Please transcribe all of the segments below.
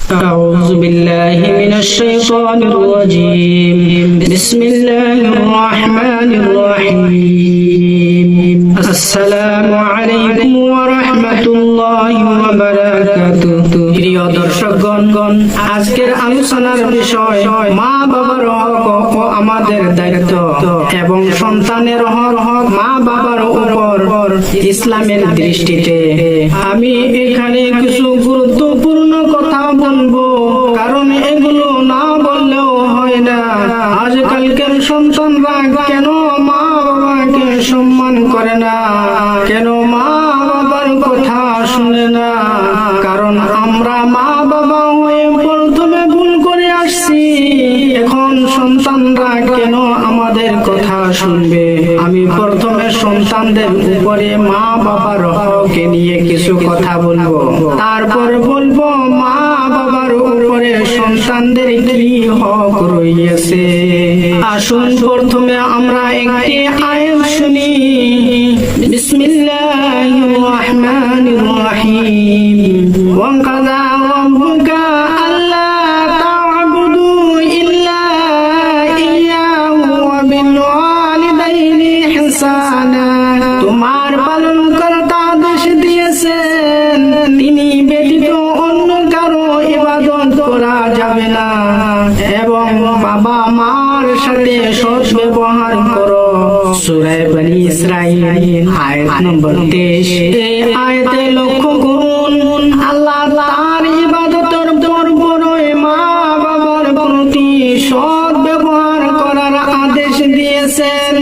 أعوذ بالله من الشيطان الرجيم بسم الله الرحمن الرحيم السلام عليكم ورحمة الله وبركاته প্রিয় দর্শকগণ, আজকের আলোচনার বিষয় মা বাবার হক ও আমাদের দায়িত্ব এবং সন্তানের হক মা বাবার উপর ইসলামের দৃষ্টিতে। আমি এখানে কিছু গুরুত্বপূর্ণ কথা বলবো, কারণ এগুলো না বললেও হয় না। আজকালকার সন্তানরা কেন মা বাবাকে সম্মান করে না, কেন মা বাবার কথা শুনে না? কারণ আমরা মা বাবা হয়ে প্রথমে ভুল করে আসছি, এখন সন্তানরা কেন আমাদের কথা শুনবে? আমি প্রথমে সন্তানদের উপরে মা বাবার হককে নিয়ে কিছু কথা বলবো, তারপর বলবো মা বাবার উপরে সন্তানদের কি হক রয়েছে। আসুন প্রথমে আমরা একটি আয়াত শুনি। বিসমিল্লাহির রহমানির রহিম। ওয়া কাযা রাব্বুকা আল্লা তা'বুদু ইল্লা ইয়্যাহু ওয়া বিল ওয়ালিদাইনি ইহসানা। তোমার পালনকর্তা আদেশ দিয়েছেন, তিনি ব্যতীত অন্য কারো ইবাদত করা যাবে না, এবং বাবা মার সাথে সৎ ব্যবহার করো। সূরা বনী ইসরাঈল আয়াত নম্বর 23। এই আয়াতে লক্ষ্য করুন, আল্লাহ তার ইবাদতের পরপরই মা বাবার প্রতি সৎ ব্যবহার করার আদেশ দিয়েছেন।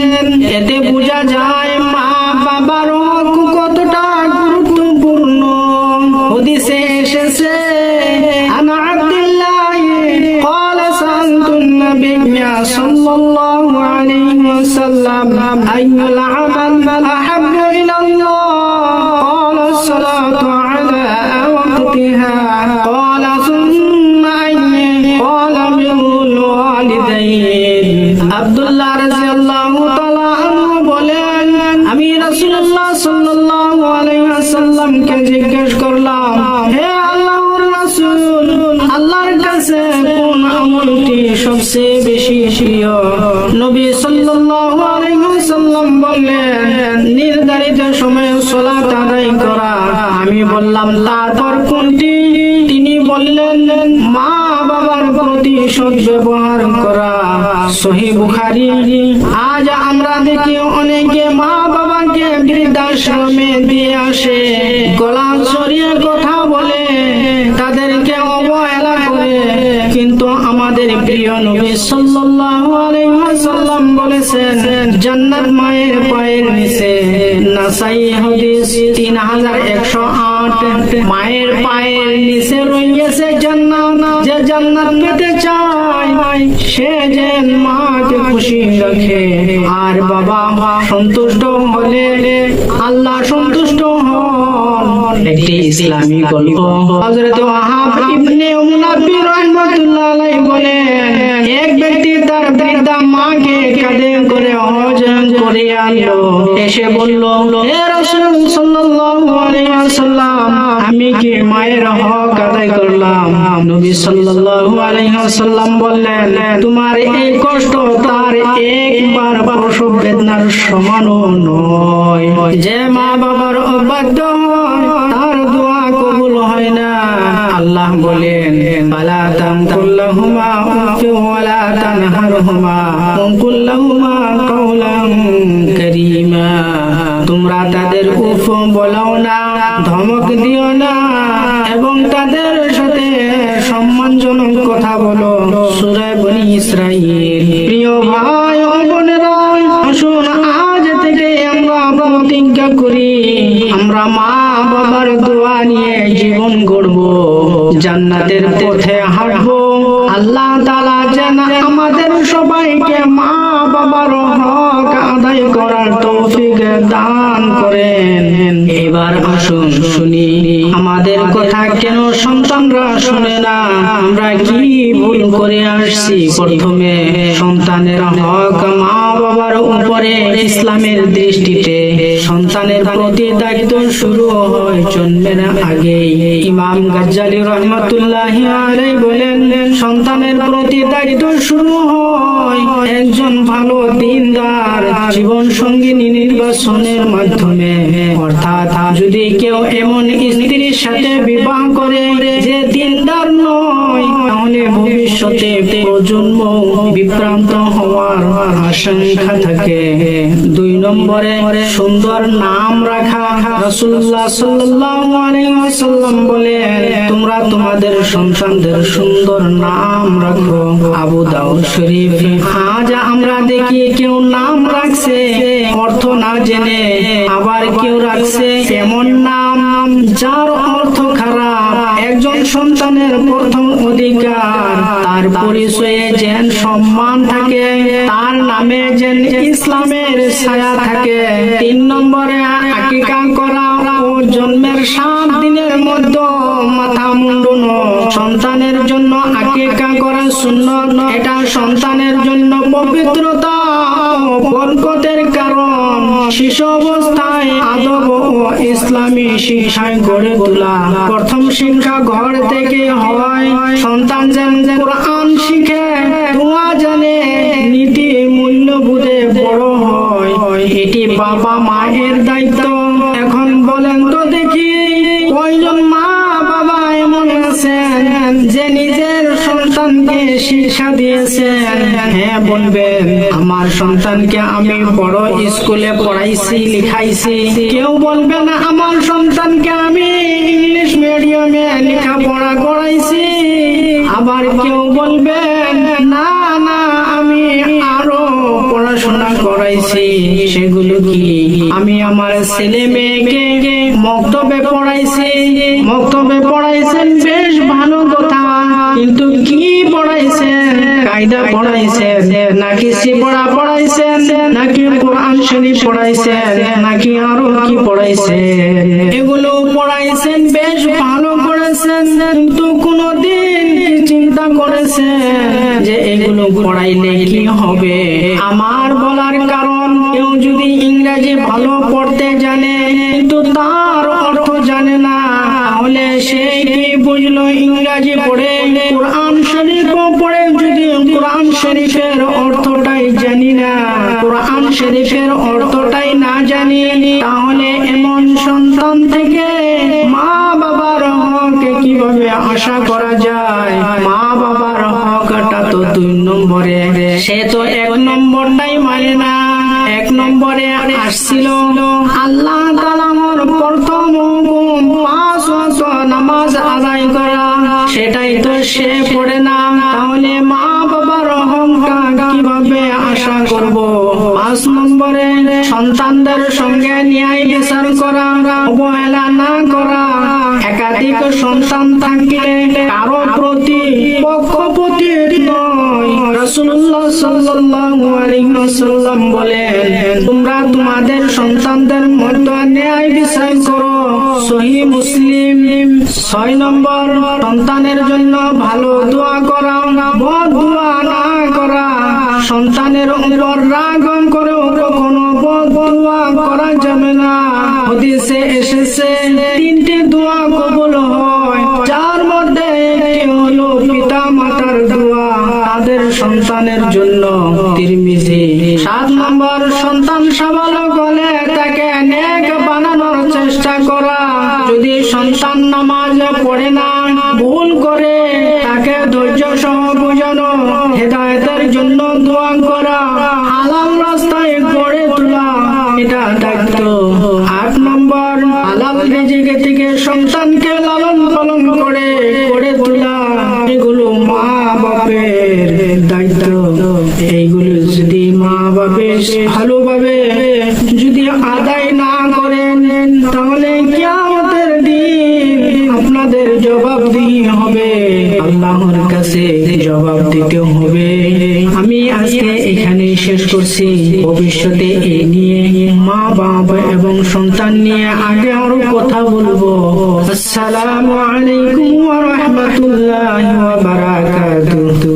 এতে বোঝা যায় মা বাবার হক কতটা গুরুত্বপূর্ণ। হাদিসে এসেছে, আন আব্দুল্লাহ قال سألت النبي صلى الله عليه وسلم أي العمل أحب إلى الله؟ قال الصلاة على وقتها. قال ثم أي؟ قال بر الوالدين. আব্দুল্লাহ রাদিয়াল্লাহু তাআলা আনহু বলেন, আমি রাসূলুল্লাহ সাল্লাল্লাহু আলাইহি ওয়াসাল্লামকে জিজ্ঞেস করলাম, হে আল্লাহর রাসূল, আল্লাহর কাছে কোন আমলটি সবচেয়ে বেশি প্রিয়? নবী সাল্লাল্লাহু আলাইহি ওয়াসাল্লাম বললেন, নির্ধারিত সময়ে সালাত আদায় করা। আমি বললাম, তারপর কোনটি? তিনি বললেন, মা বাবার প্রতি সৎ ব্যবহার করা। সহিহ বুখারী। আজ আমরা দেখি অনেকে মা বাবাকে বৃদ্ধাশ্রমে দিয়ে আসে, গলা ছড়িয়ে কথা বলে, তাদেরকে অবহেলা করে। কিন্তু আমাদের প্রিয় নবী সাল্লাল্লাহু আলাইহি ওয়াসাল্লাম বলেছেন, জান্নাত মায়ের পায়ের নিচে। নাসাই হাদিস 3108। মায়ের পায়ের নিচে রয়েছে জান্নাত। যে জান্নাত পেতে চায় সে যেন মাকে খুশি রাখে, আর বাবা মা সন্তুষ্ট হলে আল্লাহ সন্তুষ্ট হন। একটি ইসলামী গল্প। হযরত ওয়াহাব ইবনে মুনাব্বি রাহমাতুল্লাহ আলাইহি বলেন, এক ব্যক্তি তার বৃদ্ধা মাকে কাঁধে করে হজ করে আনলো। এসে বলল, হে রাসূল সাল্লাল্লাহু আলাইহি ওয়াসাল্লাম, আমি কি মায়ের হক আদায় করলাম? নবী সাল্লাল্লাহু আলাইহি ওয়াসাল্লাম বললেন, তোমার এই কষ্ট তার একবার প্রসব বেদনার সমানও নয়। যে মা বাবার অবাধ্য হয় তার দোয়া কবুল হয় না। আল্লাহ বলেন, ফালা তাকুল লাহুমা উফ ওয়ালা তানহারহুমা ওয়াকুল লাহুমা কাওলান কারীমা। তোমরা তাদের উফ বলাও না, ধমক দিও না, এবং তাদের সাথে সম্মানজনক কথা বলো। সূরা বনী ইসরাঈল। প্রিয় ভাই ও বোনেরা, আসুন আজ থেকে আমরা প্রতিজ্ঞা করি, আমরা মা বাবার দোয়া নিয়ে জীবন গড়ব, জান্নাতের পথে হাঁটবো। আল্লাহ তাআলা যেন আমাদের সবাইকে মা বাবার হক আদায় করার তৌফিক দান করেন। এবার আসুন শুনি, আমাদের কথা কেন সন্তানরা শুনে না? আমরা কি ভুল করে আসছি? প্রথমে সন্তানের হক মা বাবার উপরে ইসলামের দৃষ্টিতে। সন্তানের প্রতি দায়িত্ব শুরু হয় জন্মের আগে। ইমাম গাজ্জালী রাহমাতুল্লাহি আলাইহি বলেন, সন্তানের প্রতি দায়িত্ব শুরু হয় একজন ভালো দিনদার জীবন সঙ্গিনী নির্বাচনের মাধ্যমে। অর্থাৎ যদি কেউ এমন স্ত্রীর সাথে বিবাহ করে যে দিনদার নয়, তাহলে ভবিষ্যতে প্রজন্ম বিভ্রান্ত হওয়ার আশঙ্কা থাকে। 2 নম্বরে সুন্দর নাম রাখা। রাসূলুল্লাহ সাল্লাল্লাহু আলাইহি ওয়াসাল্লাম বলেন, তোমরা তোমাদের সন্তানদের সুন্দর নাম রাখো। আবু দাউদ শরীফ। আজ আমরা দেখি কেউ নাম রাখছে অর্থ না জেনে, আবার কেউ রাখছে এমন নাম যার অর্থ খারাপ। একজন সন্তানের প্রথম অধিকার তার পরিচয়ে যেন সম্মান থাকে, তার নামে যেন ইসলামের ছায়া থাকে। 3 নম্বরে আকিকা করা ও জন্মের 7 দিনের মধ্যে মাথা মুন্ডানো। সন্তানের জন্য আকিকা করা সুন্নাত। এটা সন্তানের জন্য পবিত্রতা ও বরকতের কারণ। শিশু অবস্থায় আদব ও ইসলামী শিক্ষায় গড়ে তোলা। প্রথম শিক্ষা ঘর থেকে হয়। সন্তান যেন কোরআন শিখে, দোয়া জানে, নীতি মূল্যবোধে বড় হয়, এটি বাবা মায়ের দায়িত্ব। এখন বলেন তো দেখি, কয়জন মা বাবা এমন আছেন যে নিজের সন্তানকে শিক্ষা দিয়েছেন? হ্যাঁ বলবেন, আমার সন্তানকে আমি বড় স্কুলে পড়াইছি লিখাইছি। কেউ বলবেন আমার সন্তানকে আমি ইংলিশ মিডিয়ামে লেখাপড়া করাইছি। আবার কেউ বলবেন না না, আমি আরো পড়াশোনা করাইছি। সেগুলো কি? আমি আমার ছেলে মেয়েকে মক্তবে পড়াইছি। মক্তবে পড়াইছেন, বেশ ভালো কথা, কিন্তু কি পড়াইছেন? কায়দা পড়াইছেন নাকি সিপড়া পড়াইছেন নাকি কোরআন শরীফ পড়াইছেন নাকি আরো কি পড়াইছেন? এগুলো পড়াইছেন, বেশ ভালো করেছেন, কিন্তু কোনদিন চিন্তা করেছেন যে এগুলো পড়াইলে কি হবে? আমার বলার কারণ, কেউ যদি ইংরেজি ভালো পড়তে জানে কিন্তু তার অর্থ জানে না, তাহলে সে কি বুঝলো ইংরেজি পড়ে? কোরআন শরীফ পড়ে যদি কোরআন শরীফের অর্থটাই জানি না, কোরআন শরীফের অর্থটাই না জানি, তাহলে এমন সন্তান থেকে মা বাবার হক কিভাবে আশা করা যায়? মা বাবার হকটা তো 2 নম্বরে, সে তো 1 নম্বরটাই মানে না। 1 নম্বরে আসছিল আল্লাহ তাআলার প্রথম হুকুম 5 ওয়াক্ত নামাজ আদায় করা, সেটাই তো সে পড়ে না, তাহলে মা বাবার হকটা কিভাবে আশা করব? 5 নম্বরে সন্তানদের সঙ্গে ন্যায় বিচার করা, অবহেলা না করা। একাধিক সন্তান থাকলে কারো প্রতি পক্ষপাতী নয়। রাসূলুল্লাহ সাল্লাল্লাহু আলাইহি ওয়াসাল্লাম বলেন, তোমরা তোমাদের সন্তানদের মধ্যে ন্যায় বিচার করো। সহিহ মুসলিম। 6 নম্বর, সন্তানের জন্য ভালো দোয়া করা, বদ দোয়া না করা। সন্তানের উপর রাগ করে কখনো বদ দোয়া করা যাবে না। হাদিসে এসেছে 3টি দোয়া কবুল হয়, যার মধ্যে একটি হলো পিতা মাতার দোয়া তাদের সন্তানের জন্য। তিরমিজি। 7 নম্বর, সন্তান সাবালক হলে তাকে নেক বানানোর চেষ্টা করা। যদি সন্তান নামাজ পড়ে না, ভুল করে, তাকে ধৈর্য সহ বোঝানো, হেদায়েতের জন্য দোয়া করা, হালাল রাস্তায় গড়ে তোলা, এটা দায়িত্ব। 8 নম্বর, হালাল রিজিক থেকে সন্তানকে লালন পালন করে গড়ে তোলা, এগুলো মা বাপের দায়িত্ব। এইগুলো যদি মা বাপে ভালোভাবে যদি আদায় না করেন, তাহলে কিয়ামতের দিন আপনাদের জবাবদিহি হবে, আল্লাহর কাছে জবাব দিতে হবে। আমি আজকে এখানে শেষ করছি। ভবিষ্যতে এই নিয়ে মা বাবা এবং সন্তান নিয়ে আগে আরো কথা বলবো। আসসালামু আলাইকুম ওয়া রাহমাতুল্লাহি ওয়া বারাকাতুহু।